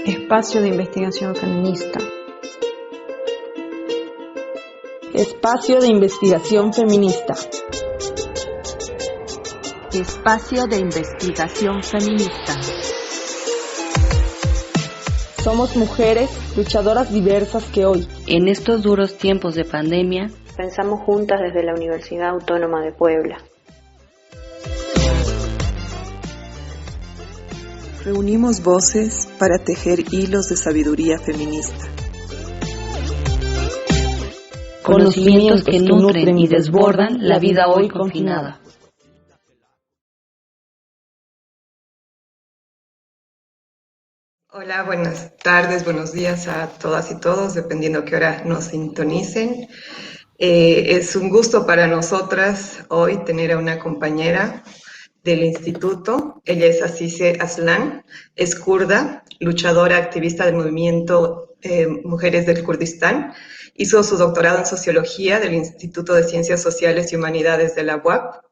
Espacio de investigación feminista. Espacio de investigación feminista. Espacio de investigación feminista. Somos mujeres luchadoras diversas que hoy, en estos duros tiempos de pandemia, pensamos juntas desde la Universidad Autónoma de Puebla. Reunimos voces para tejer hilos de sabiduría feminista. Conocimientos que nutren y desbordan la vida hoy confinada. Hola, buenas tardes, buenos días a todas y todos, dependiendo a qué hora nos sintonicen. Es un gusto para nosotras hoy tener a una compañera del instituto. Ella es Azize Aslan, es kurda, luchadora, activista del movimiento Mujeres del Kurdistán. Hizo su doctorado en Sociología del Instituto de Ciencias Sociales y Humanidades de la UAP.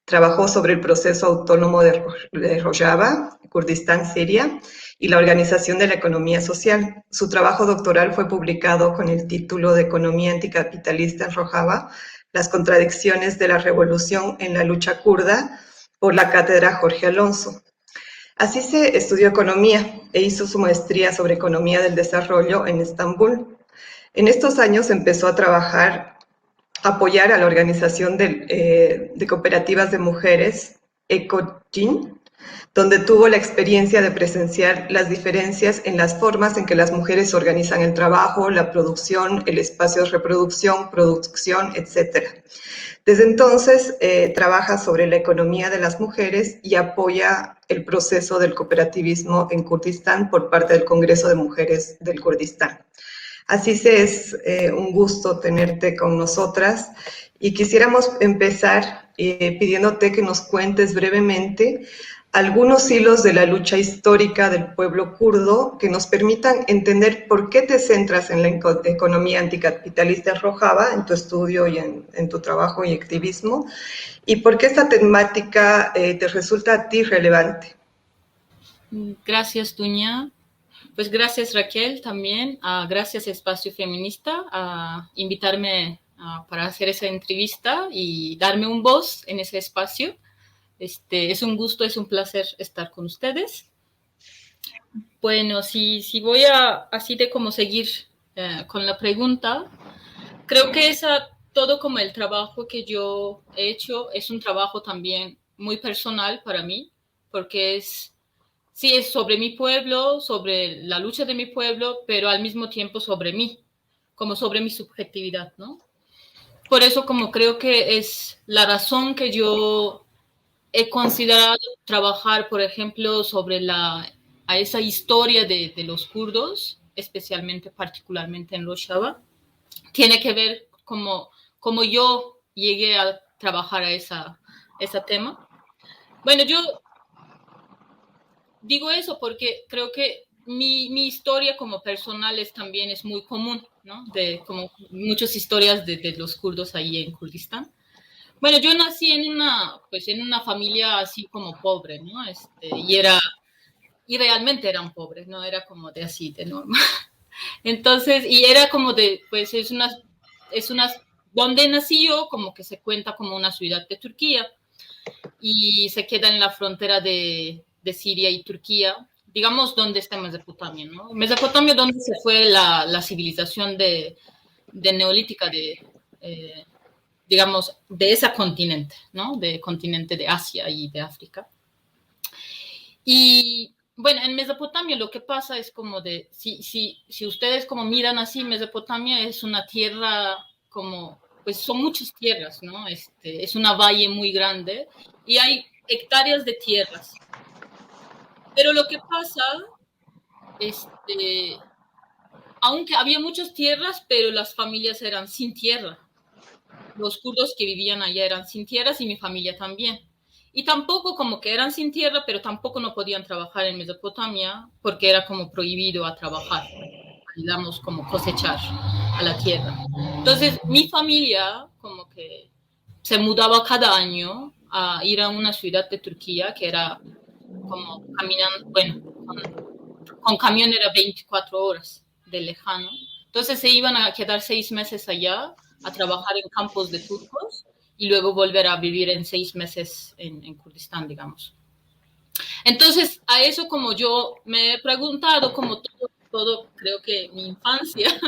Trabajó sobre el proceso autónomo de Rojava, Kurdistán, Siria, y la organización de la economía social. Su trabajo doctoral fue publicado con el título de Economía anticapitalista en Rojava, las contradicciones de la revolución en la lucha kurda, por la cátedra Jorge Alonso. Así se estudió economía e hizo su maestría sobre economía del desarrollo en Estambul. En estos años empezó a apoyar a la organización de cooperativas de mujeres, ECOGIN, donde tuvo la experiencia de presenciar las diferencias en las formas en que las mujeres organizan el trabajo, la producción, el espacio de reproducción, producción, etc. Desde entonces trabaja sobre la economía de las mujeres y apoya el proceso del cooperativismo en Kurdistán por parte del Congreso de Mujeres del Kurdistán. Así es un gusto tenerte con nosotras y quisiéramos empezar pidiéndote que nos cuentes brevemente algunos hilos de la lucha histórica del pueblo kurdo que nos permitan entender por qué te centras en la economía anticapitalista en Rojava, en tu estudio y en tu trabajo y activismo, y por qué esta temática te resulta a ti relevante. Gracias, Duña. Pues gracias, Raquel, también. Gracias, Espacio Feminista, a invitarme para hacer esa entrevista y darme un voz en ese espacio. Es un gusto, es un placer estar con ustedes. Bueno, si voy así de como seguir con la pregunta, creo que todo como el trabajo que yo he hecho es un trabajo también muy personal para mí, porque sí, es sobre mi pueblo, sobre la lucha de mi pueblo, pero al mismo tiempo sobre mí, como sobre mi subjetividad, ¿no? Por eso como creo que es la razón que yo he considerado trabajar, por ejemplo, sobre a esa historia de los kurdos, especialmente, particularmente en Rojava, tiene que ver como yo llegué a trabajar a ese tema. Bueno, yo digo eso porque creo que mi historia como personal también es muy común, ¿no? Como muchas historias de los kurdos ahí en Kurdistán. Bueno, yo nací en una familia así como pobre, ¿no? Y realmente eran pobres, no era como de norma. Entonces, y era como pues donde nací yo, como que se cuenta como una ciudad de Turquía, y se queda en la frontera de Siria y Turquía, digamos donde está Mesopotamia, ¿no? Mesopotamia, donde se fue la civilización de neolítica digamos, de ese continente, ¿no? Del continente de Asia y de África. Y bueno, en Mesopotamia lo que pasa es como si ustedes como miran así, Mesopotamia es una tierra pues son muchas tierras, ¿no? Es una valle muy grande y hay hectáreas de tierras. Pero lo que pasa, aunque había muchas tierras, pero las familias eran sin tierra. Los kurdos que vivían allá eran sin tierras y mi familia también. Y tampoco como que eran sin tierra, pero tampoco no podían trabajar en Mesopotamia porque era como prohibido a trabajar, digamos, como cosechar a la tierra. Entonces, mi familia como que se mudaba cada año a ir a una ciudad de Turquía que era como caminando, bueno, con camión era 24 horas de lejano. Entonces se iban a quedar 6 meses allá a trabajar en campos de turcos y luego volver a vivir en 6 meses en Kurdistán, digamos. Entonces, a eso como yo me he preguntado, como todo creo que mi infancia,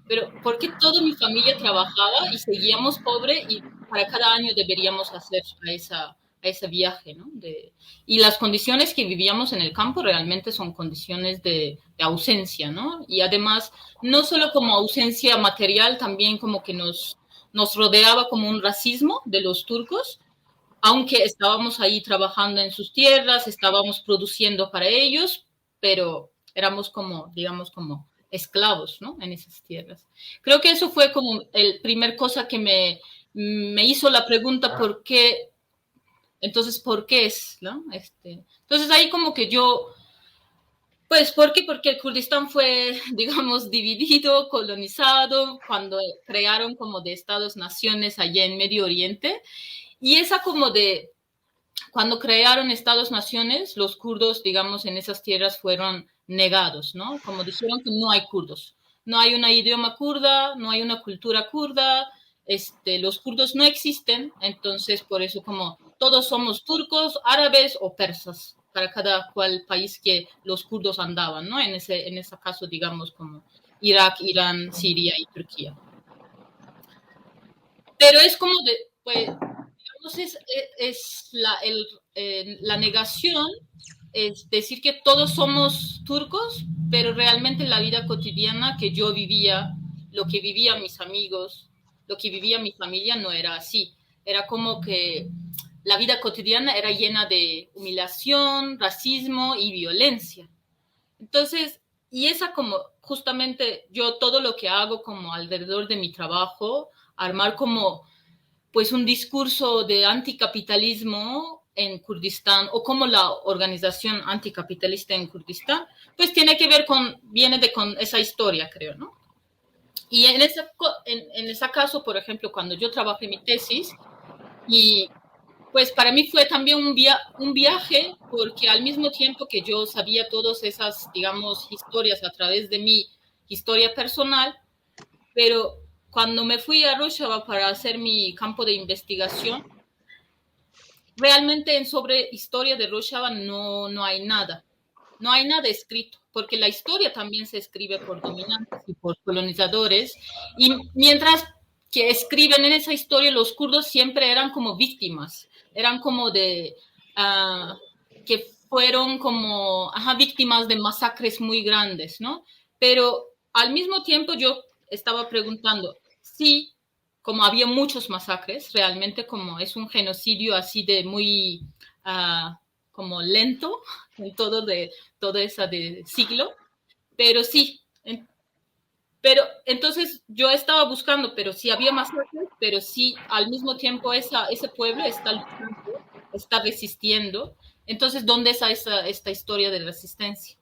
pero ¿por qué toda mi familia trabajaba y seguíamos pobre y para cada año deberíamos hacer a ese viaje, ¿no? Y las condiciones que vivíamos en el campo realmente son condiciones de ausencia, ¿no? Y además, no solo como ausencia material, también como que nos rodeaba como un racismo de los turcos, aunque estábamos ahí trabajando en sus tierras, estábamos produciendo para ellos, pero éramos como, digamos, como esclavos, ¿no? En esas tierras. Creo que eso fue como el primer cosa que me hizo la pregunta, ¿por qué? Entonces, ¿por qué es? ¿No? Entonces ahí como que yo, pues, ¿por qué? Porque el Kurdistán fue, digamos, dividido, colonizado, cuando crearon como de estados-naciones allá en Medio Oriente. Y esa como de, cuando crearon estados-naciones, los kurdos, digamos, en esas tierras fueron negados, ¿no? Como dijeron que no hay kurdos. No hay un idioma kurda, no hay una cultura kurda, los kurdos no existen, entonces por eso como todos somos turcos, árabes o persas, para cada cual país que los kurdos andaban, ¿no? En ese caso, digamos, como Irak, Irán, Siria y Turquía. Pero es como de, pues, digamos, es la negación, es decir que todos somos turcos, pero realmente en la vida cotidiana que yo vivía, lo que vivían mis amigos, lo que vivía mi familia no era así. Era como que la vida cotidiana era llena de humillación, racismo y violencia. Entonces, y esa como justamente yo todo lo que hago como alrededor de mi trabajo, armar como pues un discurso de anticapitalismo en Kurdistán o como la organización anticapitalista en Kurdistán, pues tiene que ver viene con esa historia, creo, ¿no? Y en ese caso, por ejemplo, cuando yo trabajé mi tesis, y pues para mí fue también un viaje, porque al mismo tiempo que yo sabía todas esas, digamos, historias a través de mi historia personal, pero cuando me fui a Rojava para hacer mi campo de investigación, realmente sobre historia de Rojava no hay nada. No hay nada escrito, porque la historia también se escribe por dominantes y por colonizadores, y mientras que escriben en esa historia, los kurdos siempre eran como víctimas, eran como que fueron como víctimas de masacres muy grandes, ¿no? Pero al mismo tiempo yo estaba preguntando, sí, como había muchos masacres, realmente como es un genocidio así de muy como lento en todo ese de siglo, pero sí, pero entonces yo estaba buscando, pero sí había masacres, pero sí al mismo tiempo ese pueblo está luchando, está resistiendo. Entonces, ¿dónde está esta historia de resistencia?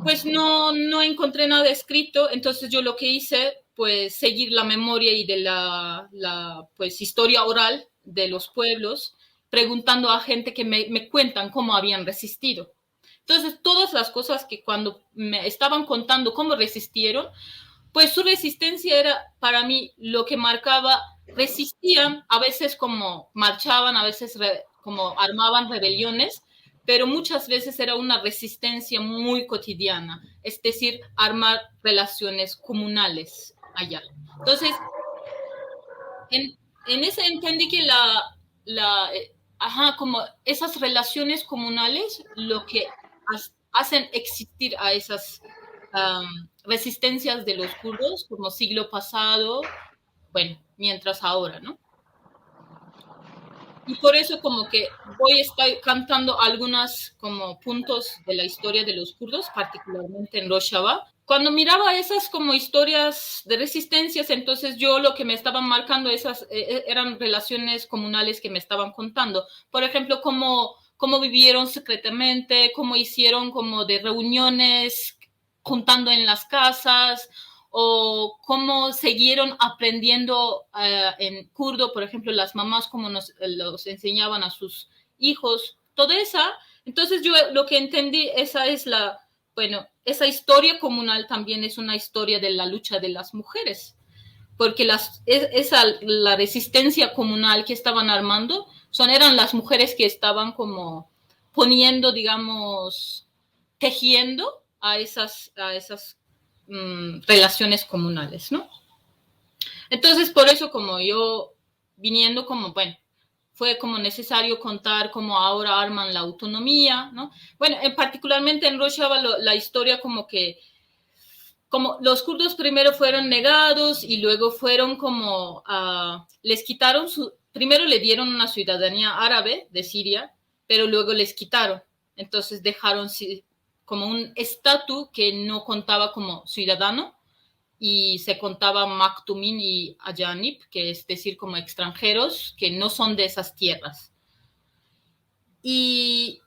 Pues no encontré nada escrito, entonces yo lo que hice, pues seguir la memoria y de la pues, historia oral de los pueblos, preguntando a gente que me cuentan cómo habían resistido. Entonces, todas las cosas que cuando me estaban contando cómo resistieron, pues su resistencia era para mí lo que marcaba, resistían, a veces como marchaban, a veces como armaban rebeliones, pero muchas veces era una resistencia muy cotidiana, es decir, armar relaciones comunales allá. Entonces, en ese entendí que como esas relaciones comunales lo que hacen existir a esas resistencias de los kurdos como siglo pasado, bueno, mientras ahora, ¿no? Y por eso como que voy a estar cantando algunos como puntos de la historia de los kurdos, particularmente en Rojava. Cuando miraba esas como historias de resistencias, entonces yo lo que me estaban marcando eran relaciones comunales que me estaban contando. Por ejemplo, cómo vivieron secretamente, cómo hicieron como de reuniones juntando en las casas, o cómo siguieron aprendiendo en kurdo, por ejemplo, las mamás cómo los enseñaban a sus hijos. Toda esa Entonces yo lo que entendí, esa historia comunal también es una historia de la lucha de las mujeres, porque la resistencia comunal que estaban armando eran las mujeres que estaban como poniendo, digamos, tejiendo a esas relaciones comunales, ¿no? Entonces, por eso como yo viniendo como, bueno, fue como necesario contar cómo ahora arman la autonomía, ¿no? Bueno, particularmente en Rojava la historia como los kurdos primero fueron negados y luego fueron como, les quitaron primero le dieron una ciudadanía árabe de Siria, pero luego les quitaron. Entonces dejaron como un estatus que no contaba como ciudadano y se contaba Maktumin y Ayanib, que es decir, como extranjeros que no son de esas tierras. Y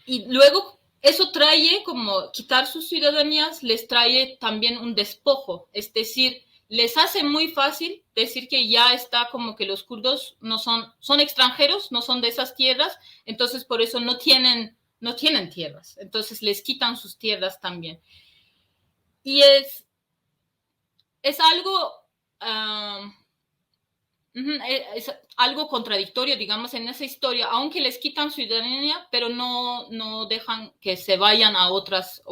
luego eso trae como quitar sus ciudadanías, les trae también un despojo, es decir, les hace muy fácil decir que ya está como que los kurdos no son extranjeros, no son de esas tierras, entonces por eso no tienen tierras, entonces les quitan sus tierras también. Y es algo es algo contradictorio, digamos, en esa historia, aunque les quitan ciudadanía, pero no dejan que se vayan a otras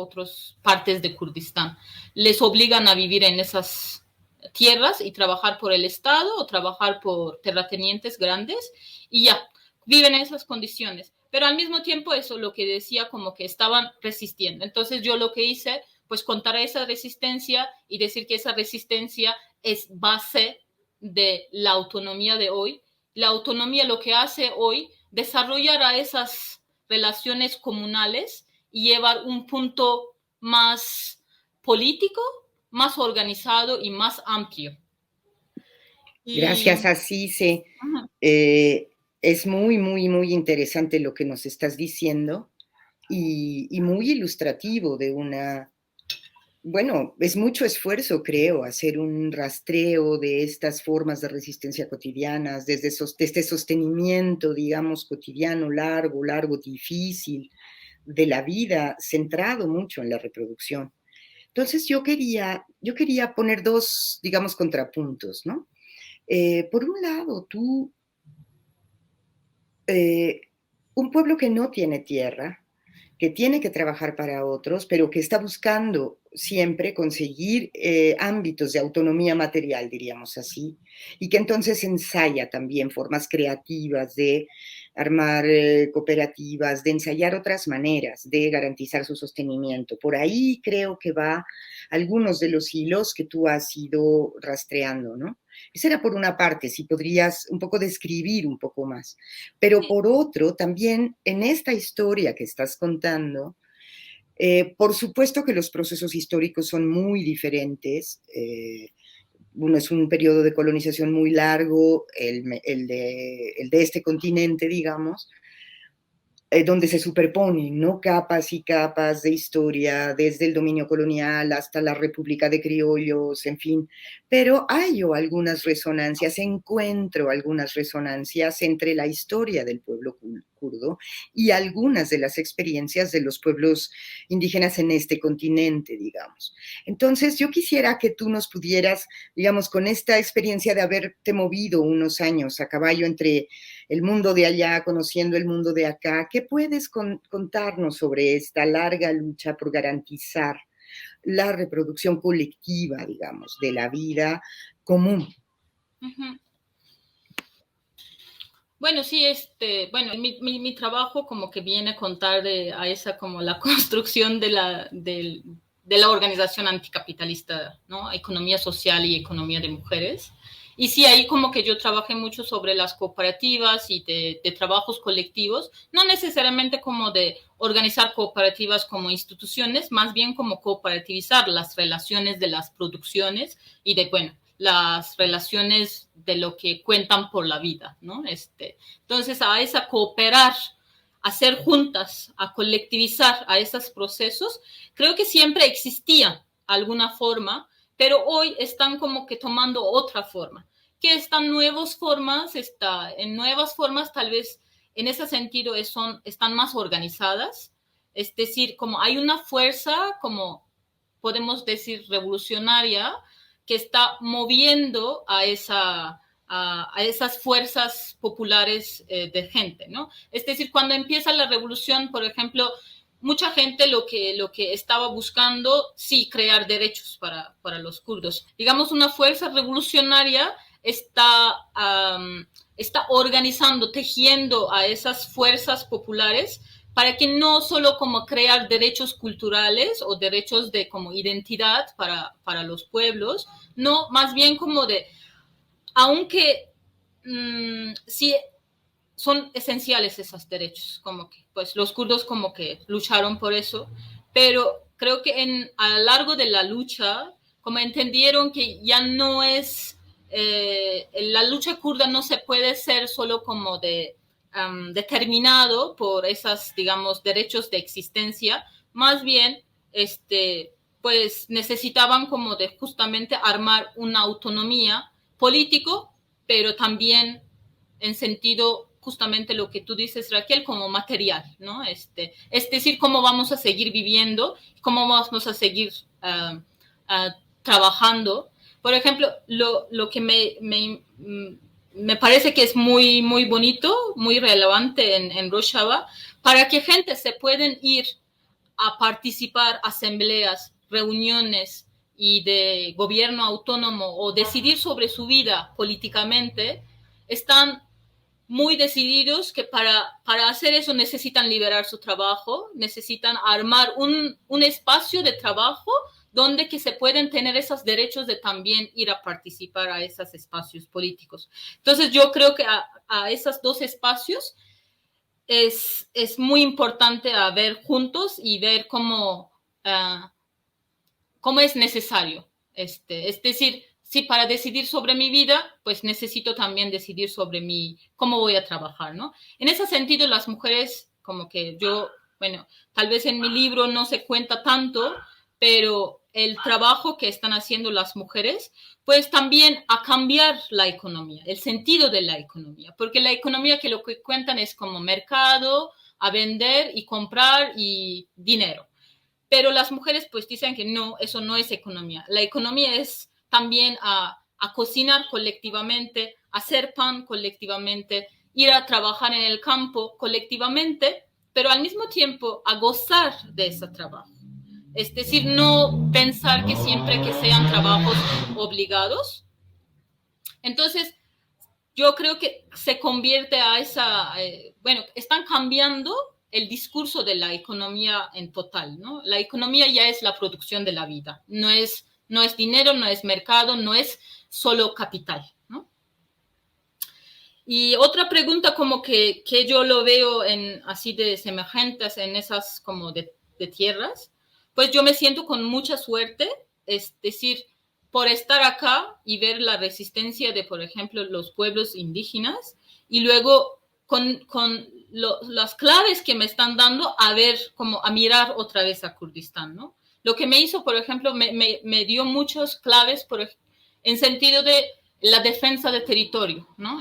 partes de Kurdistán. Les obligan a vivir en esas tierras y trabajar por el Estado o trabajar por terratenientes grandes y ya, viven en esas condiciones. Pero al mismo tiempo eso, lo que decía, como que estaban resistiendo. Entonces yo lo que hice, pues contar esa resistencia y decir que esa resistencia es base de la autonomía de hoy. La autonomía lo que hace hoy, desarrollar a esas relaciones comunales y llevar un punto más político, más organizado y más amplio. Gracias, Asise. Es muy, muy, muy interesante lo que nos estás diciendo y muy ilustrativo de bueno, es mucho esfuerzo, creo, hacer un rastreo de estas formas de resistencia cotidianas, desde este sostenimiento, digamos, cotidiano, largo, difícil, de la vida, centrado mucho en la reproducción. Entonces yo quería poner dos, digamos, contrapuntos, ¿no? Por un lado, un pueblo que no tiene tierra, que tiene que trabajar para otros, pero que está buscando siempre conseguir ámbitos de autonomía material, diríamos así, y que entonces ensaya también formas creativas de armar cooperativas, de ensayar otras maneras de garantizar su sostenimiento. Por ahí creo que va algunos de los hilos que tú has ido rastreando, ¿no? Esa era por una parte, si podrías un poco describir un poco más. Pero por otro, también en esta historia que estás contando, por supuesto que los procesos históricos son muy diferentes. Uno es un periodo de colonización muy largo, el de este continente, digamos, donde se superponen, ¿no? Capas y capas de historia, desde el dominio colonial hasta la República de Criollos, en fin. Pero encuentro algunas resonancias entre la historia del pueblo kurdo y algunas de las experiencias de los pueblos indígenas en este continente, digamos. Entonces, yo quisiera que tú nos pudieras, digamos, con esta experiencia de haberte movido unos años a caballo entre el mundo de allá, conociendo el mundo de acá, ¿qué puedes contarnos sobre esta larga lucha por garantizar la reproducción colectiva, digamos, de la vida común? Uh-huh. Bueno, sí, mi trabajo como que viene a contar a esa como la construcción de la organización anticapitalista, ¿no? Economía social y economía de mujeres. Y sí, ahí como que yo trabajé mucho sobre las cooperativas y de trabajos colectivos, no necesariamente como de organizar cooperativas como instituciones, más bien como cooperativizar las relaciones de las producciones y las relaciones de lo que cuentan por la vida, ¿no? Entonces, a esa cooperar, hacer juntas, a colectivizar a esos procesos, creo que siempre existía alguna forma, pero hoy están como que tomando otra forma, que están en nuevas formas tal vez en ese sentido están más organizadas. Es decir, como hay una fuerza, como podemos decir, revolucionaria, que está moviendo a esas fuerzas populares de gente, ¿no? Es decir, cuando empieza la revolución, por ejemplo, mucha gente lo que estaba buscando, sí, crear derechos para los kurdos. Digamos, una fuerza revolucionaria está organizando, tejiendo a esas fuerzas populares para que no solo como crear derechos culturales o derechos de como identidad para los pueblos, no, más bien como de, aunque sí son esenciales esos derechos, como que pues los kurdos como que lucharon por eso, pero creo que a lo largo de la lucha, como entendieron que ya no es, la lucha kurda no se puede ser solo como determinado por esos, digamos, derechos de existencia, más bien, pues necesitaban como de justamente armar una autonomía político, pero también en sentido justamente lo que tú dices, Raquel, como material, ¿no? Es decir, cómo vamos a seguir viviendo, cómo vamos a seguir trabajando. Por ejemplo, lo que me parece que es muy, muy bonito, muy relevante en Rojava, para que gente se pueden ir a participar asambleas, reuniones y de gobierno autónomo o decidir sobre su vida políticamente, están muy decididos que para hacer eso necesitan liberar su trabajo, necesitan armar un espacio de trabajo donde que se pueden tener esos derechos de también ir a participar a esos espacios políticos. Entonces yo creo que a esos dos espacios es muy importante a ver juntos y ver cómo es necesario. Es decir, si para decidir sobre mi vida, pues necesito también decidir sobre cómo voy a trabajar, ¿no? En ese sentido, las mujeres, como que bueno, tal vez en mi libro no se cuenta tanto, pero el trabajo que están haciendo las mujeres, pues también a cambiar la economía, el sentido de la economía, porque la economía que lo que cuentan es como mercado, a vender y comprar y dinero. Pero las mujeres pues dicen que no, eso no es economía. La economía es también a cocinar colectivamente, hacer pan colectivamente, ir a trabajar en el campo colectivamente, pero al mismo tiempo a gozar de ese trabajo. Es decir, no pensar que siempre que sean trabajos obligados. Entonces, yo creo que se convierte a bueno, están cambiando el discurso de la economía en total, ¿no? La economía ya es la producción de la vida, no es dinero, no es mercado, no es solo capital, ¿no? Y otra pregunta como que yo lo veo así de semejantes en esas como de tierras, pues yo me siento con mucha suerte, es decir, por estar acá y ver la resistencia de, por ejemplo, los pueblos indígenas y luego con las claves que me están dando a mirar otra vez a Kurdistán, ¿no? Lo que me hizo, por ejemplo, me dio muchas claves en sentido de la defensa de territorio, ¿no?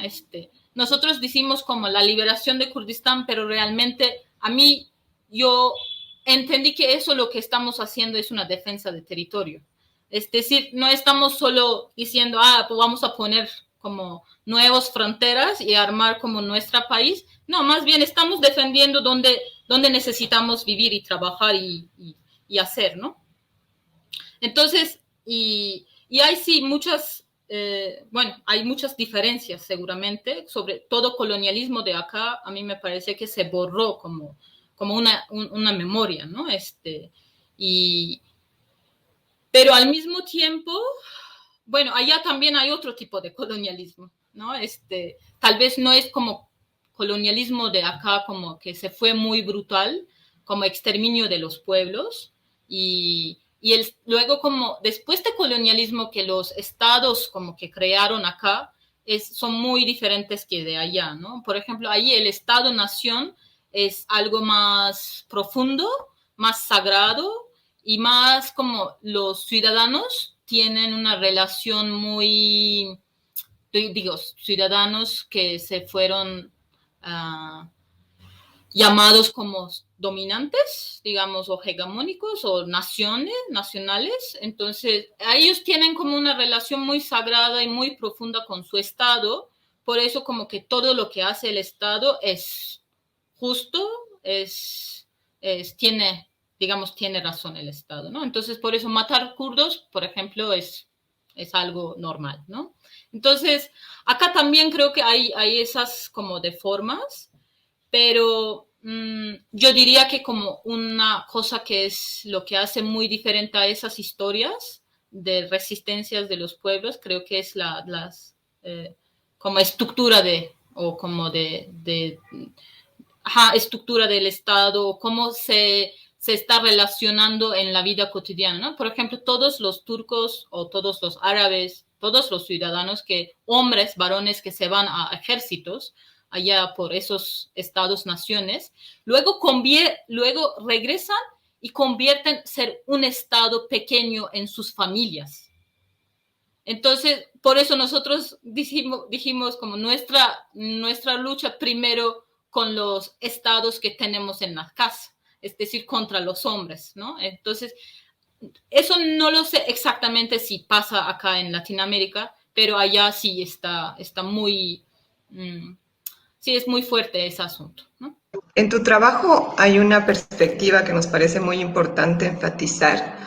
Nosotros decimos como la liberación de Kurdistán, pero realmente yo entendí que eso lo que estamos haciendo es una defensa de territorio. Es decir, no estamos solo diciendo, pues vamos a poner como nuevas fronteras y armar como nuestro país. No, más bien estamos defendiendo donde necesitamos vivir y trabajar y hacer, ¿no? Entonces, y hay sí muchas, hay muchas diferencias seguramente, sobre todo colonialismo de acá, a mí me parece que se borró como una memoria, ¿no? Pero al mismo tiempo, bueno, allá también hay otro tipo de colonialismo, ¿no? Tal vez no es como colonialismo de acá, como que se fue muy brutal, como exterminio de los pueblos, y luego como después de colonialismo que los estados como que crearon acá, son muy diferentes que de allá, ¿no? Por ejemplo, ahí el Estado-Nación es algo más profundo, más sagrado, y más como los ciudadanos tienen una relación muy, ciudadanos que se fueron llamados como dominantes, digamos, o hegemónicos, o nacionales. Entonces, ellos tienen como una relación muy sagrada y muy profunda con su Estado. Por eso como que todo lo que hace el Estado es justo, tiene razón el Estado, ¿no? Entonces, por eso matar kurdos, por ejemplo, es algo normal, ¿no? Entonces, acá también creo que hay esas como de formas, pero yo diría que como una cosa que es lo que hace muy diferente a esas historias de resistencias de los pueblos, creo que es como estructura estructura del Estado, o cómo se está relacionando en la vida cotidiana, ¿no? Por ejemplo, todos los turcos o todos los árabes, todos los ciudadanos hombres, varones que se van a ejércitos, allá por esos estados-naciones, luego regresan y convierten ser un estado pequeño en sus familias. Entonces, por eso nosotros dijimos como nuestra lucha primero con los estados que tenemos en la casa, es decir, contra los hombres, ¿no? Entonces, eso no lo sé exactamente si pasa acá en Latinoamérica, pero allá sí está muy... sí, es muy fuerte ese asunto, ¿no? En tu trabajo hay una perspectiva que nos parece muy importante enfatizar,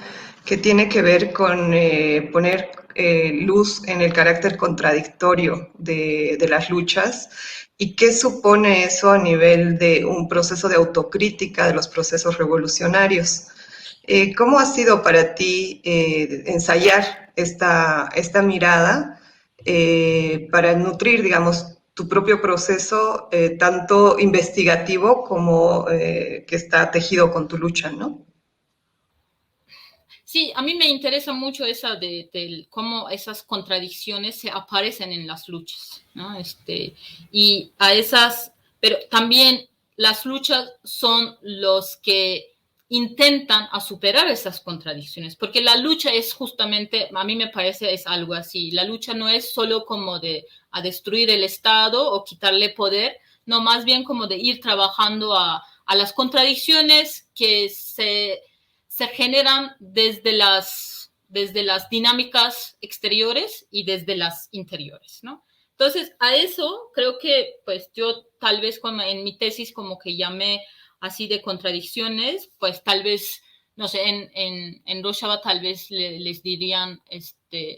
que tiene que ver con poner luz en el carácter contradictorio de las luchas y qué supone eso a nivel de un proceso de autocrítica de los procesos revolucionarios. ¿Cómo ha sido para ti ensayar esta mirada para nutrir, digamos, tu propio proceso, tanto investigativo como que está tejido con tu lucha, ¿no? Sí, a mí me interesa mucho esa de cómo esas contradicciones se aparecen en las luchas, ¿no? Y a esas, pero también las luchas son los que intentan a superar esas contradicciones, porque la lucha es justamente, a mí me parece, es algo así. La lucha no es solo como a destruir el Estado o quitarle poder, no, más bien como de ir trabajando a las contradicciones que se generan desde las dinámicas exteriores y desde las interiores, ¿no? Entonces, a eso creo que, pues, yo tal vez como en mi tesis como que llamé así de contradicciones, pues tal vez, no sé, en Rojava tal vez les dirían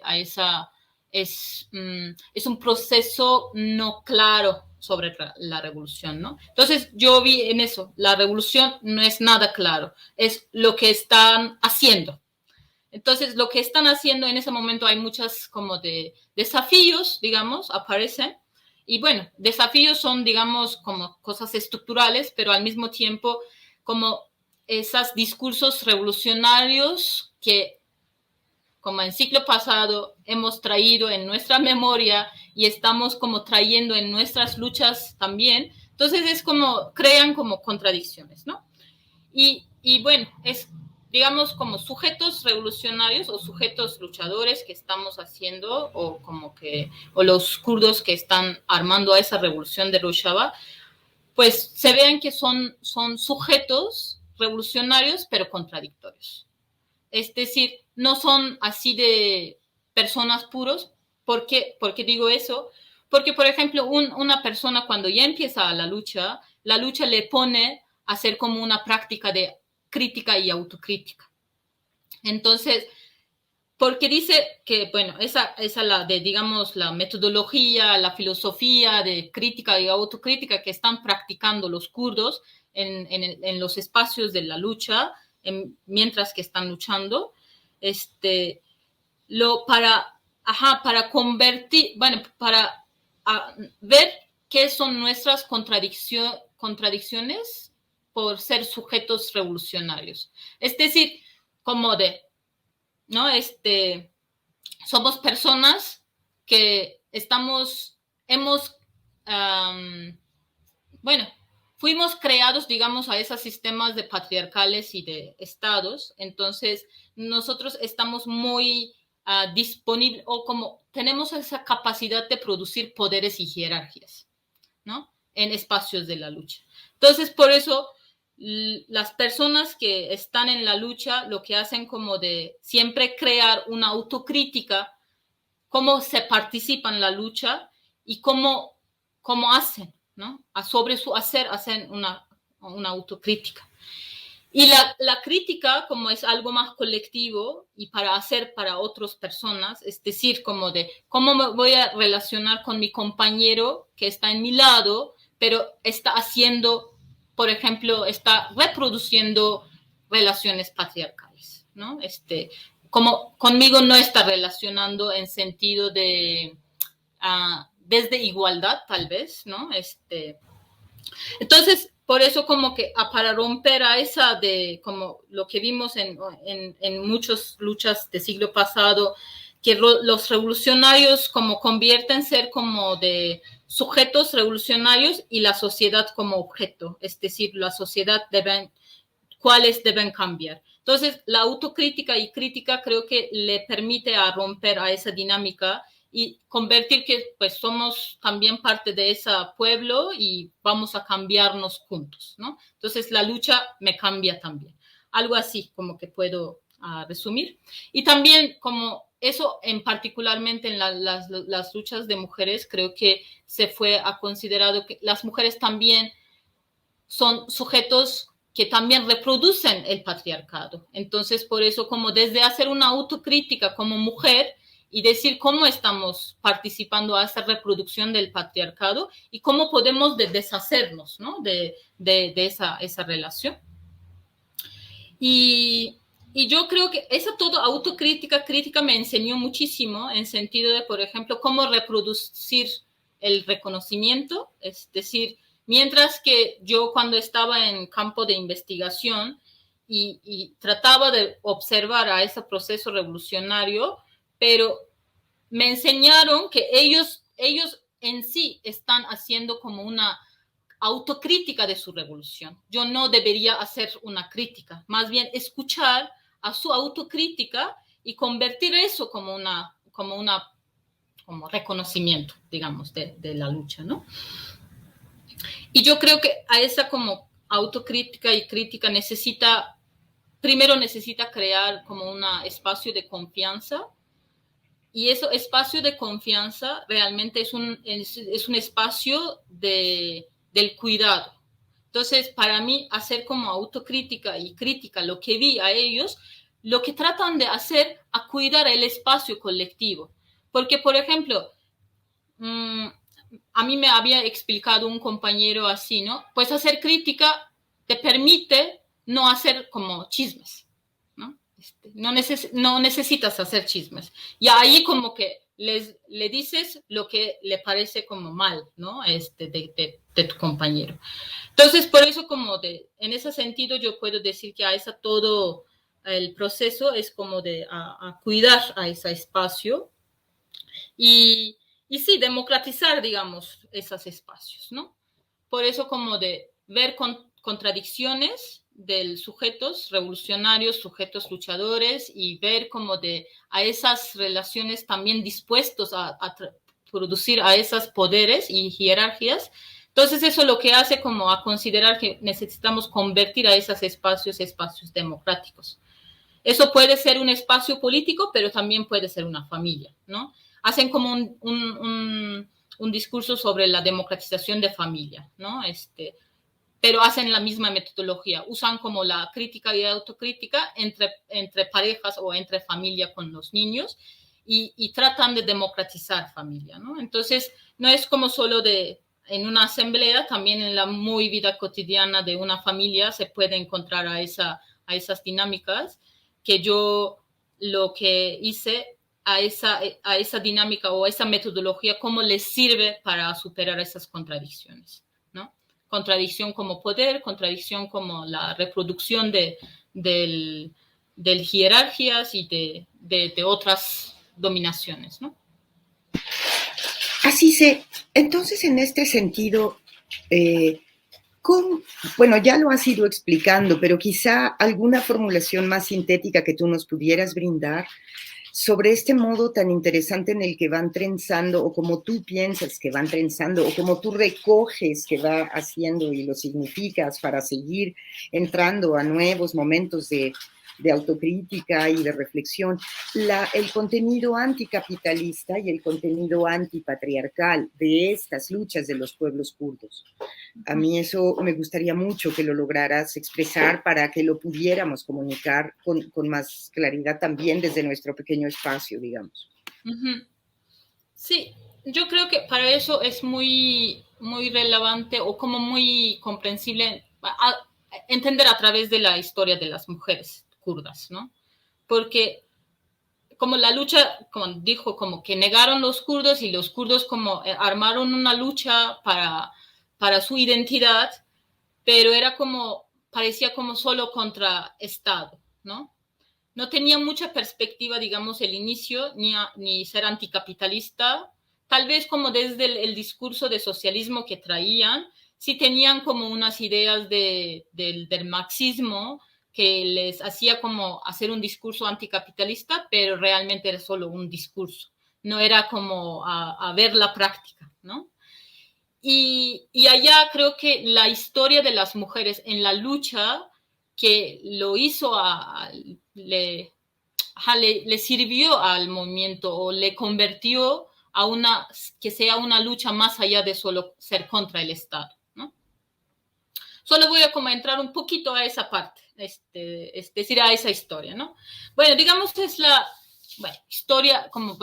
a esa, es un proceso no claro sobre la revolución, ¿no? Entonces yo vi en eso, la revolución no es nada claro, es lo que están haciendo. Entonces lo que están haciendo en ese momento hay muchas como de desafíos, digamos, aparecen. Y bueno, desafíos son, digamos, como cosas estructurales, pero al mismo tiempo como esos discursos revolucionarios que, como en el siglo pasado, hemos traído en nuestra memoria y estamos como trayendo en nuestras luchas también. Entonces es como, crean como contradicciones, ¿no? Y bueno, es, digamos, como sujetos revolucionarios o sujetos luchadores que estamos haciendo, o los kurdos que están armando a esa revolución de Rojava, pues se vean que son sujetos revolucionarios, pero contradictorios. Es decir, no son así de personas puros. ¿Por qué digo eso? Porque, por ejemplo, una persona cuando ya empieza la lucha le pone a hacer como una práctica de crítica y autocrítica. Entonces, porque dice que, bueno, esa digamos, la metodología, la filosofía de crítica y autocrítica que están practicando los kurdos en los espacios de la lucha, mientras que están luchando, para convertir, bueno, para ver qué son nuestras contradicciones por ser sujetos revolucionarios. Es decir, como ¿no? Somos personas que fuimos creados, digamos, a esos sistemas de patriarcales y de estados. Entonces, nosotros estamos muy disponibles, o como tenemos esa capacidad de producir poderes y jerarquías, ¿no? En espacios de la lucha. Entonces, por eso, las personas que están en la lucha lo que hacen como de siempre crear una autocrítica, cómo se participa en la lucha y cómo hacen, ¿no? Sobre su hacer, hacen una autocrítica. Y la crítica, como es algo más colectivo y para hacer para otras personas, es decir, como de cómo me voy a relacionar con mi compañero que está en mi lado, pero está haciendo, por ejemplo, está reproduciendo relaciones patriarcales, ¿no? Como conmigo no está relacionando en sentido de desde igualdad, tal vez, ¿no? Entonces, por eso como que para romper a esa de como lo que vimos en muchas luchas del siglo pasado, que los revolucionarios como convierten ser como de sujetos revolucionarios y la sociedad como objeto, es decir, la sociedad cuáles deben cambiar. Entonces, la autocrítica y crítica creo que le permite a romper a esa dinámica y convertir que pues somos también parte de ese pueblo y vamos a cambiarnos juntos, ¿no? Entonces la lucha me cambia también. Algo así como que puedo resumir. Y también como eso en particularmente en las luchas de mujeres, creo que se fue considerado que las mujeres también son sujetos que también reproducen el patriarcado. Entonces por eso como desde hacer una autocrítica como mujer, y decir cómo estamos participando a esa reproducción del patriarcado y cómo podemos deshacernos, ¿no? de esa relación. Y yo creo que esa toda crítica me enseñó muchísimo en sentido de, por ejemplo, cómo reproducir el reconocimiento. Es decir, mientras que yo cuando estaba en campo de investigación y trataba de observar a ese proceso revolucionario, pero me enseñaron que ellos en sí están haciendo como una autocrítica de su revolución. Yo no debería hacer una crítica, más bien escuchar a su autocrítica y convertir eso como reconocimiento, digamos, de la lucha, ¿no? Y yo creo que a esa como autocrítica y crítica primero necesita crear como un espacio de confianza. Y ese espacio de confianza realmente es un espacio del cuidado. Entonces, para mí, hacer como autocrítica y crítica lo que vi a ellos, lo que tratan de hacer a cuidar el espacio colectivo. Porque, por ejemplo, a mí me había explicado un compañero así, ¿no? Pues hacer crítica te permite no hacer como chismes. No necesitas hacer chismes. Y ahí como que le dices lo que le parece como mal, ¿no? De tu compañero. Entonces, por eso como en ese sentido yo puedo decir que todo el proceso es como de a cuidar a ese espacio y sí, democratizar, digamos, esos espacios, ¿no? Por eso como de ver contradicciones de sujetos revolucionarios, sujetos luchadores y ver como a esas relaciones también dispuestos a producir a esos poderes y jerarquías. Entonces eso lo que hace como a considerar que necesitamos convertir a esos espacios democráticos. Eso puede ser un espacio político, pero también puede ser una familia, ¿no? Hacen como un discurso sobre la democratización de familia, ¿no? Pero hacen la misma metodología, usan como la crítica y autocrítica entre parejas o entre familia con los niños y tratan de democratizar familia, ¿no? Entonces, no es como solo en una asamblea, también en la muy vida cotidiana de una familia se puede encontrar a esas dinámicas que yo lo que hice a esa dinámica o a esa metodología, cómo les sirve para superar esas contradicciones. Contradicción como poder, contradicción como la reproducción de jerarquías y de otras dominaciones, ¿no? Así se. Entonces, en este sentido, bueno, ya lo has ido explicando, pero quizá alguna formulación más sintética que tú nos pudieras brindar sobre este modo tan interesante en el que van trenzando, o como tú piensas que van trenzando, o como tú recoges que va haciendo y lo significas para seguir entrando a nuevos momentos de autocrítica y de reflexión, el contenido anticapitalista y el contenido antipatriarcal de estas luchas de los pueblos kurdos. A mí eso me gustaría mucho que lo lograras expresar para que lo pudiéramos comunicar con más claridad también desde nuestro pequeño espacio, digamos. Sí, yo creo que para eso es muy, muy relevante o como muy comprensible entender a través de la historia de las mujeres kurdas, ¿no? Porque como la lucha, como dijo, como que negaron los kurdos y los kurdos como armaron una lucha para su identidad, pero era como, parecía como solo contra Estado, ¿no? No tenía mucha perspectiva, digamos, el inicio, ni ser anticapitalista. Tal vez como desde el discurso de socialismo que traían, sí tenían como unas ideas del marxismo que les hacía como hacer un discurso anticapitalista, pero realmente era solo un discurso. No era como a ver la práctica, ¿no? Y allá creo que la historia de las mujeres en la lucha que lo hizo le sirvió al movimiento o le convirtió a que sea una lucha más allá de solo ser contra el Estado, ¿no? Solo voy a como entrar un poquito a esa parte, es decir, a esa historia, ¿no? Bueno, digamos que es la historia como,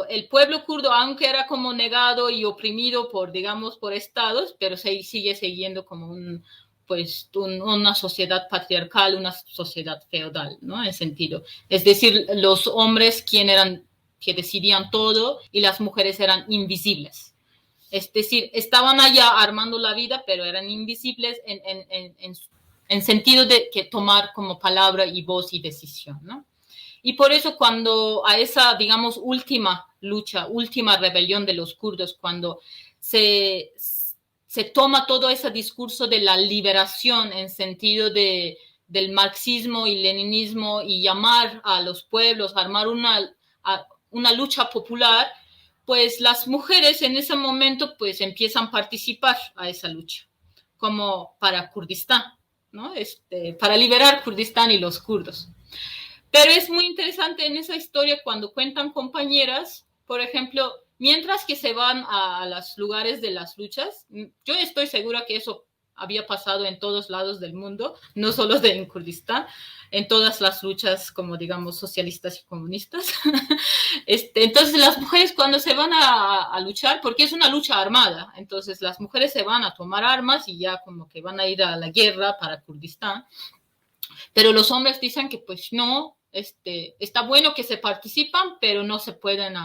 el pueblo kurdo, aunque era como negado y oprimido por estados, pero sigue siguiendo como una sociedad patriarcal, una sociedad feudal, ¿no? En sentido. Es decir, los hombres que decidían todo y las mujeres eran invisibles. Es decir, estaban allá armando la vida, pero eran invisibles en sentido de que tomar como palabra y voz y decisión, ¿no? Y por eso cuando a esa, digamos, última lucha, última rebelión de los kurdos, cuando se toma todo ese discurso de la liberación en sentido del marxismo y leninismo y llamar a los pueblos, armar una lucha popular, pues las mujeres en ese momento pues empiezan a participar a esa lucha, como para Kurdistán, ¿no? Para liberar Kurdistán y los kurdos. Pero es muy interesante en esa historia cuando cuentan compañeras, por ejemplo, mientras que se van a los lugares de las luchas, yo estoy segura que eso había pasado en todos lados del mundo, no solo en Kurdistán, en todas las luchas, como digamos, socialistas y comunistas. Entonces, las mujeres cuando se van a luchar, porque es una lucha armada, entonces las mujeres se van a tomar armas y ya como que van a ir a la guerra para Kurdistán. Pero los hombres dicen que pues no, está bueno que se participan, pero no se pueden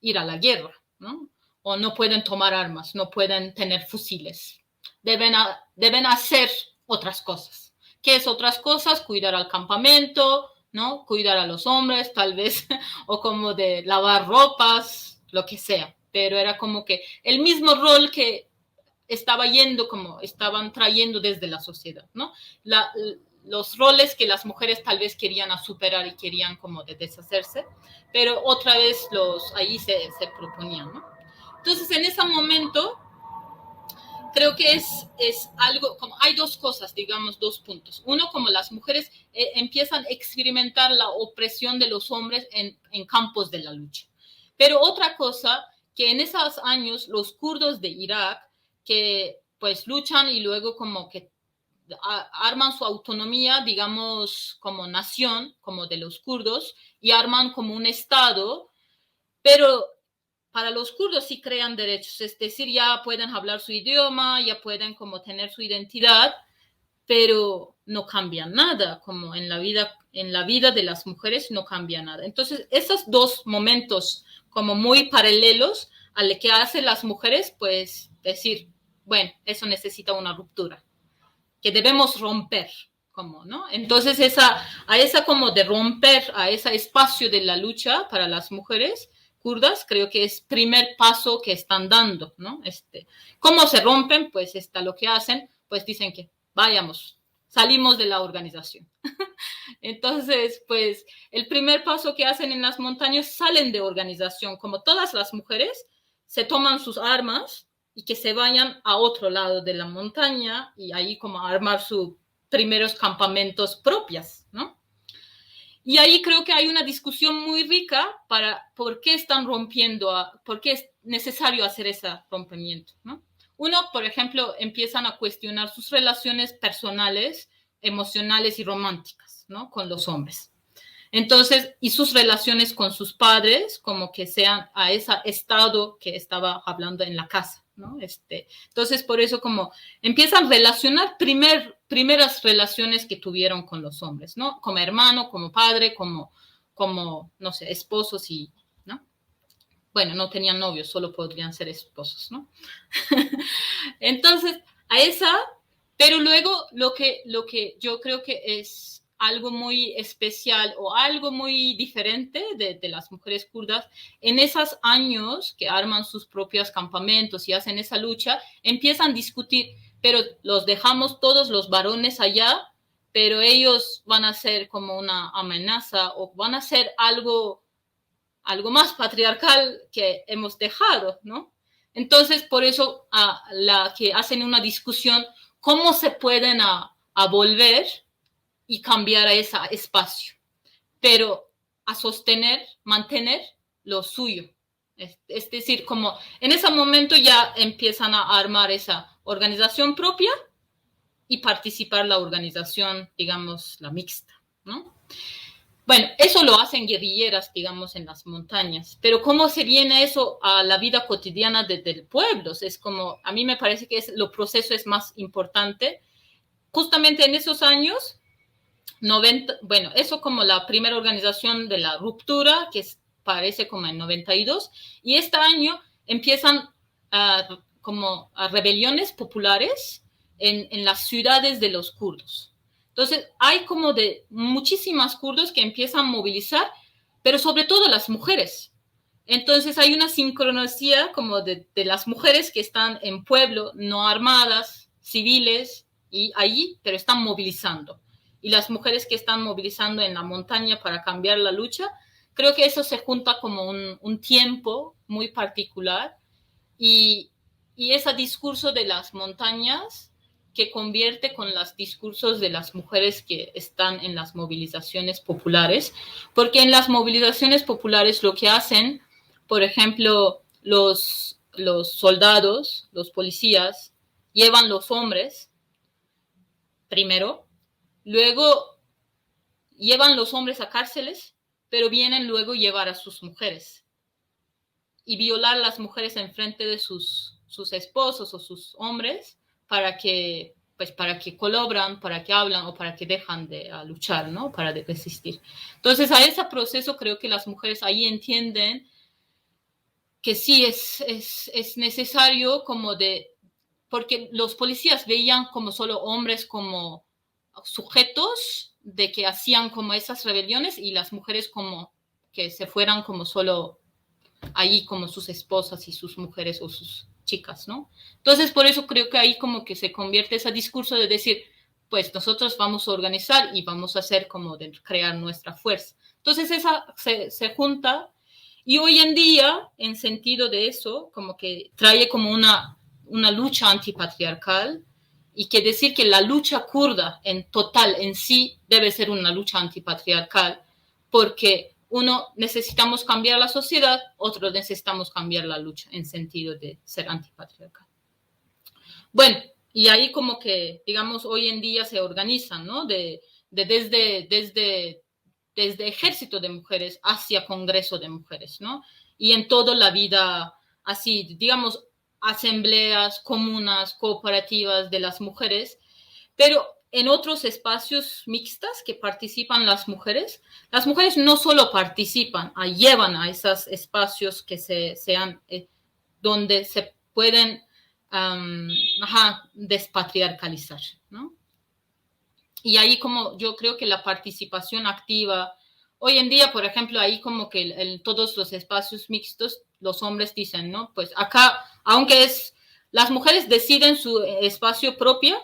ir a la guerra, ¿no? O no pueden tomar armas, no pueden tener fusiles. Deben hacer otras cosas. ¿Qué es otras cosas? Cuidar al campamento, ¿no? Cuidar a los hombres, tal vez, o como de lavar ropas, lo que sea. Pero era como que el mismo rol que estaban trayendo desde la sociedad, ¿no? Los roles que las mujeres tal vez querían superar y querían como de deshacerse, pero otra vez ahí se proponían, ¿no? Entonces, en ese momento, creo que es algo, como hay dos cosas, digamos, dos puntos. Uno, como las mujeres empiezan a experimentar la opresión de los hombres en campos de la lucha. Pero otra cosa, que en esos años los kurdos de Irak, que pues luchan y luego como que arman su autonomía, digamos, como nación, como de los kurdos, y arman como un estado, pero para los kurdos sí crean derechos, es decir, ya pueden hablar su idioma, ya pueden como tener su identidad, pero no cambia nada, como en la vida de las mujeres no cambia nada. Entonces, esos dos momentos como muy paralelos a lo que hacen las mujeres, pues decir, bueno, eso necesita una ruptura, que debemos romper, como, ¿no? Entonces, a esa como de romper a ese espacio de la lucha para las mujeres kurdas, creo que es primer paso que están dando, ¿no? ¿Cómo se rompen? Pues lo que hacen, pues dicen que vayamos, salimos de la organización. Entonces, pues el primer paso que hacen en las montañas, salen de organización, como todas las mujeres, se toman sus armas y que se vayan a otro lado de la montaña y ahí como armar sus primeros campamentos propios, ¿no? Y ahí creo que hay una discusión muy rica para por qué están rompiendo, por qué es necesario hacer ese rompimiento, ¿no? Uno, por ejemplo, empiezan a cuestionar sus relaciones personales, emocionales y románticas, ¿no? Con los hombres. Entonces, y sus relaciones con sus padres, como que sean a ese estado que estaba hablando en la casa, ¿no? Entonces, por eso como empiezan a relacionar primeras relaciones que tuvieron con los hombres, ¿no? Como hermano, como padre, como no sé, esposos y, ¿no? Bueno, no tenían novios, solo podrían ser esposos, ¿no? Entonces, a esa, pero luego lo que yo creo que es algo muy especial o algo muy diferente de las mujeres kurdas, en esos años que arman sus propios campamentos y hacen esa lucha, empiezan a discutir, pero los dejamos todos los varones allá, pero ellos van a ser como una amenaza o van a ser algo más patriarcal que hemos dejado, ¿no? Entonces, por eso la que hacen una discusión, ¿cómo se pueden volver y cambiar a ese espacio? Pero a mantener lo suyo. Es decir, como en ese momento ya empiezan a armar esa organización propia y participar la organización, digamos, la mixta, ¿no? Bueno, eso lo hacen guerrilleras, digamos, en las montañas, pero ¿cómo se viene eso a la vida cotidiana del pueblo? Es como, a mí me parece que el proceso es más importante. Justamente en esos años, 90, bueno, eso como la primera organización de la ruptura, que parece como en 92, y este año empiezan como rebeliones populares en las ciudades de los kurdos. Entonces, hay como de muchísimas kurdos que empiezan a movilizar, pero sobre todo las mujeres. Entonces, hay una sincronía como de las mujeres que están en pueblo, no armadas, civiles, y allí, pero están movilizando. Y las mujeres que están movilizando en la montaña para cambiar la lucha, creo que eso se junta como un tiempo muy particular. Y ese discurso de las montañas que convierte con los discursos de las mujeres que están en las movilizaciones populares, porque en las movilizaciones populares lo que hacen, por ejemplo, los soldados, los policías, llevan los hombres primero, luego llevan los hombres a cárceles, pero vienen luego llevar a sus mujeres y violar a las mujeres en frente de sus esposos o sus hombres, para que colaboran, para que hablan o para que dejan de luchar, ¿no? Para resistir. Entonces, a ese proceso creo que las mujeres ahí entienden que sí es necesario porque los policías veían como solo hombres como sujetos de que hacían como esas rebeliones y las mujeres como que se fueran como solo ahí como sus esposas y sus mujeres o sus chicas, ¿no? Entonces, por eso creo que ahí como que se convierte ese discurso de decir, pues nosotros vamos a organizar y vamos a hacer como de crear nuestra fuerza. Entonces, esa se junta y hoy en día, en sentido de eso, como que trae como una lucha antipatriarcal y que decir que la lucha kurda en total en sí debe ser una lucha antipatriarcal porque uno, necesitamos cambiar la sociedad, otro, necesitamos cambiar la lucha en sentido de ser antipatriarcal. Bueno, y ahí como que, digamos, hoy en día se organizan, ¿no? Desde ejército de mujeres hacia congreso de mujeres, ¿no? Y en toda la vida, así, digamos, asambleas, comunas, cooperativas de las mujeres, pero en otros espacios mixtas que participan las mujeres no solo participan, llevan a esos espacios que sean donde se pueden despatriarcalizar, ¿no? Y ahí como yo creo que la participación activa, hoy en día, por ejemplo, ahí como que en todos los espacios mixtos, los hombres dicen, ¿no? Pues acá, aunque las mujeres deciden su espacio propio,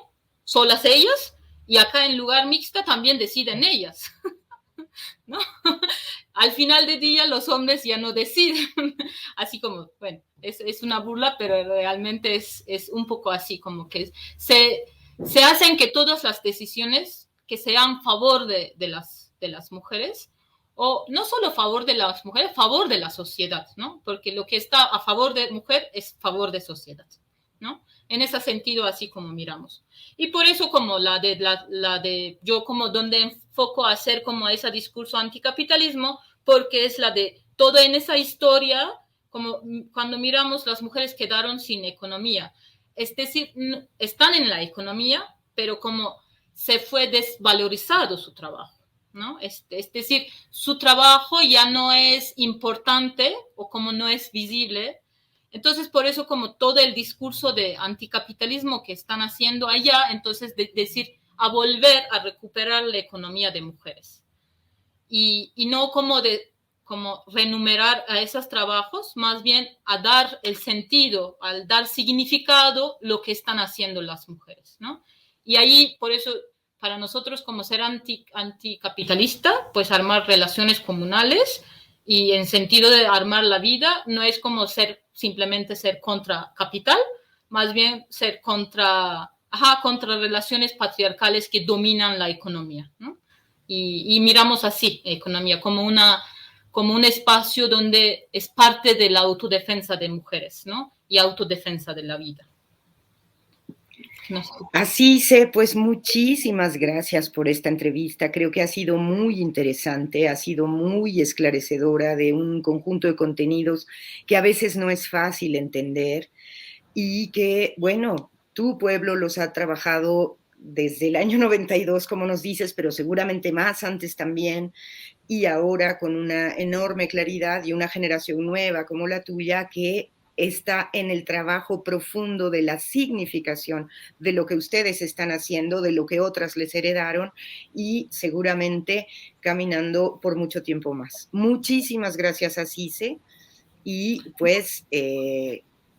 solas ellas, Y acá en lugar mixta también deciden ellas, ¿no? Al final del día los hombres ya no deciden, así como, bueno, es una burla, pero realmente es un poco así, como que se hacen que todas las decisiones que sean a favor de las mujeres, o no solo a favor de las mujeres, a favor de la sociedad, ¿no? Porque lo que está a favor de mujer es a favor de sociedad, ¿no? En ese sentido, así como miramos. Y por eso como la de yo como donde enfoco a hacer como ese discurso anticapitalismo, porque es la de todo en esa historia, como cuando miramos las mujeres quedaron sin economía. Es decir, están en la economía, pero como se fue desvalorizado su trabajo, ¿no? Es decir, su trabajo ya no es importante o como no es visible. Entonces, por eso como todo el discurso de anticapitalismo que están haciendo allá, entonces decir a volver a recuperar la economía de mujeres. Y no como renumerar a esos trabajos, más bien a dar el sentido, al dar significado lo que están haciendo las mujeres, ¿no? Y ahí, por eso, para nosotros como ser anticapitalista, pues armar relaciones comunales y en sentido de armar la vida, no es como simplemente ser contra capital, más bien ser contra relaciones patriarcales que dominan la economía, ¿no? Y miramos así economía como un espacio donde es parte de la autodefensa de mujeres, ¿no? Y autodefensa de la vida. No sé. Así sé, pues muchísimas gracias por esta entrevista. Creo que ha sido muy interesante, ha sido muy esclarecedora de un conjunto de contenidos que a veces no es fácil entender y que, bueno, tu pueblo los ha trabajado desde el año 92, como nos dices, pero seguramente más antes también, y ahora con una enorme claridad y una generación nueva como la tuya que está en el trabajo profundo de la significación de lo que ustedes están haciendo, de lo que otras les heredaron y seguramente caminando por mucho tiempo más. Muchísimas gracias a CICE y pues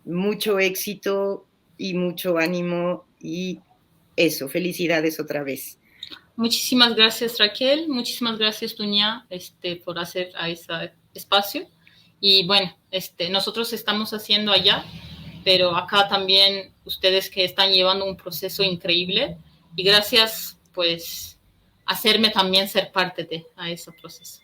mucho éxito y mucho ánimo y eso, felicidades otra vez. Muchísimas gracias, Raquel. Muchísimas gracias, Dunia, por hacer a ese espacio. Y bueno, nosotros estamos haciendo allá, pero acá también ustedes que están llevando un proceso increíble. Y gracias, pues, hacerme también ser parte de ese proceso.